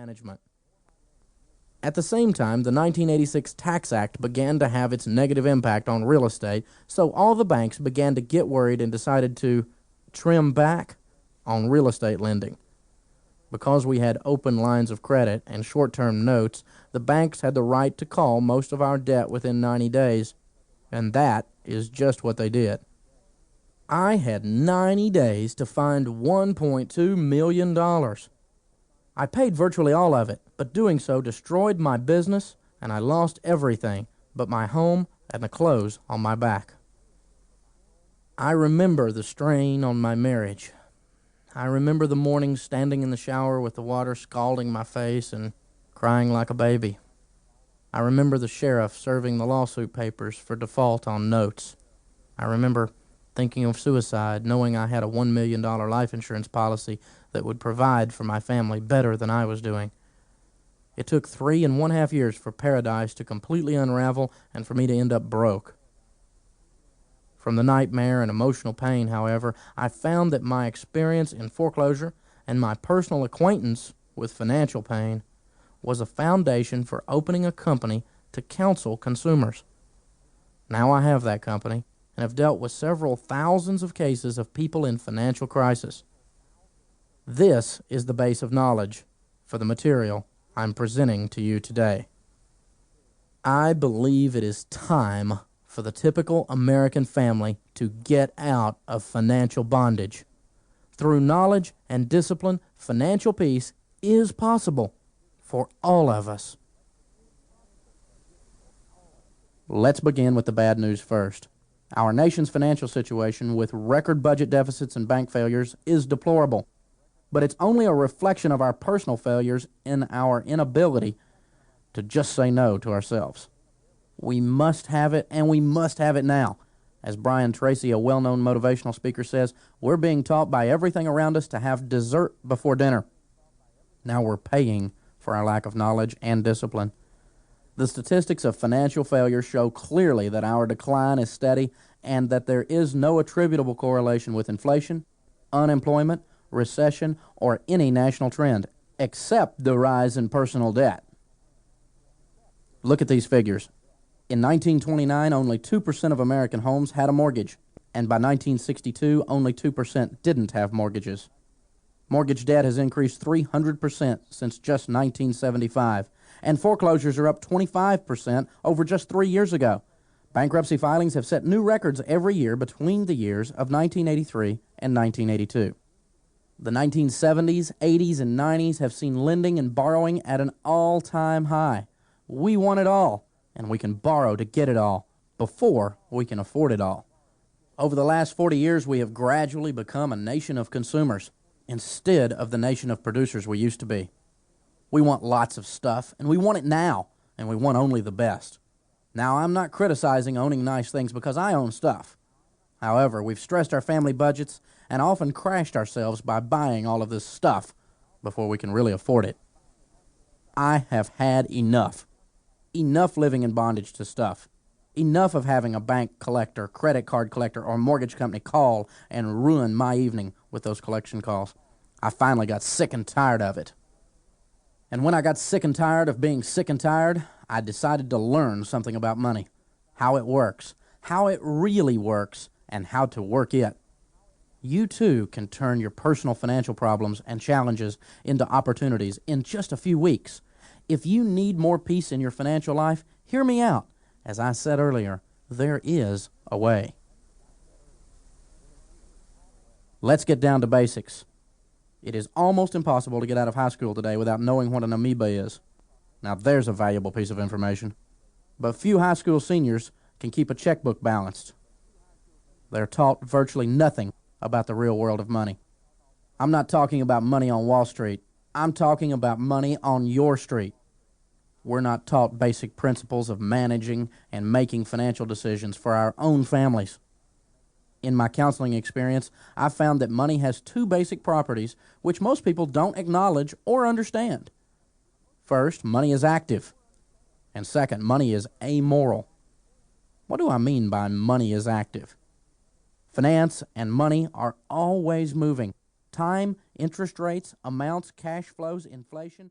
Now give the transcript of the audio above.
management. At the same time, the 1986 Tax Act began to have its negative impact on real estate, so all the banks began to get worried and decided to trim back on real estate lending. Because we had open lines of credit and short-term notes, the banks had the right to call most of our debt within 90 days, and that is just what they did. I had 90 days to find $1.2 million. I paid virtually all of it, but doing so destroyed my business, and I lost everything but my home and the clothes on my back. I remember the strain on my marriage. I remember the mornings standing in the shower with the water scalding my face and crying like a baby. I remember the sheriff serving the lawsuit papers for default on notes. I remember thinking of suicide, knowing I had a $1 million life insurance policy that would provide for my family better than I was doing. It took 3.5 years for paradise to completely unravel and for me to end up broke. From the nightmare and emotional pain, however, I found that my experience in foreclosure and my personal acquaintance with financial pain was a foundation for opening a company to counsel consumers. Now I have that company and have dealt with several thousands of cases of people in financial crisis. This is the base of knowledge for the material I'm presenting to you today. I believe it is time for the typical American family to get out of financial bondage. Through knowledge and discipline, financial peace is possible for all of us. Let's begin with the bad news first. Our nation's financial situation, with record budget deficits and bank failures, is deplorable. But it's only a reflection of our personal failures in our inability to just say no to ourselves. We must have it, and we must have it now. As Brian Tracy, a well-known motivational speaker, says, we're being taught by everything around us to have dessert before dinner. Now we're paying for our lack of knowledge and discipline. The statistics of financial failure show clearly that our decline is steady and that there is no attributable correlation with inflation, unemployment, recession, or any national trend, except the rise in personal debt. Look at these figures. In 1929, only 2% of American homes had a mortgage, and by 1962, only 2% didn't have mortgages. Mortgage debt has increased 300% since just 1975, and foreclosures are up 25% over just 3 years ago. Bankruptcy filings have set new records every year between the years of 1983 and 1982. The 1970s, 80s, and 90s have seen lending and borrowing at an all-time high. We want it all, and we can borrow to get it all before we can afford it all. Over the last 40 years, we have gradually become a nation of consumers instead of the nation of producers we used to be. We want lots of stuff, and we want it now, and we want only the best. Now, I'm not criticizing owning nice things because I own stuff. However, we've stressed our family budgets and often crashed ourselves by buying all of this stuff before we can really afford it. I have had enough. Enough living in bondage to stuff. Enough of having a bank collector, credit card collector, or mortgage company call and ruin my evening with those collection calls. I finally got sick and tired of it. And when I got sick and tired of being sick and tired, I decided to learn something about money, how it works, how it really works, and how to work it. You too can turn your personal financial problems and challenges into opportunities in just a few weeks. If you need more peace in your financial life, hear me out. As I said earlier, there is a way. Let's get down to basics. It is almost impossible to get out of high school today without knowing what an amoeba is. Now there's a valuable piece of information. But few high school seniors can keep a checkbook balanced. They're taught virtually nothing about the real world of money. I'm not talking about money on Wall Street. I'm talking about money on your street. We're not taught basic principles of managing and making financial decisions for our own families. In my counseling experience, I've found that money has two basic properties which most people don't acknowledge or understand. First, money is active. And second, money is amoral. What do I mean by money is active? Finance and money are always moving. Time, interest rates, amounts, cash flows, inflation,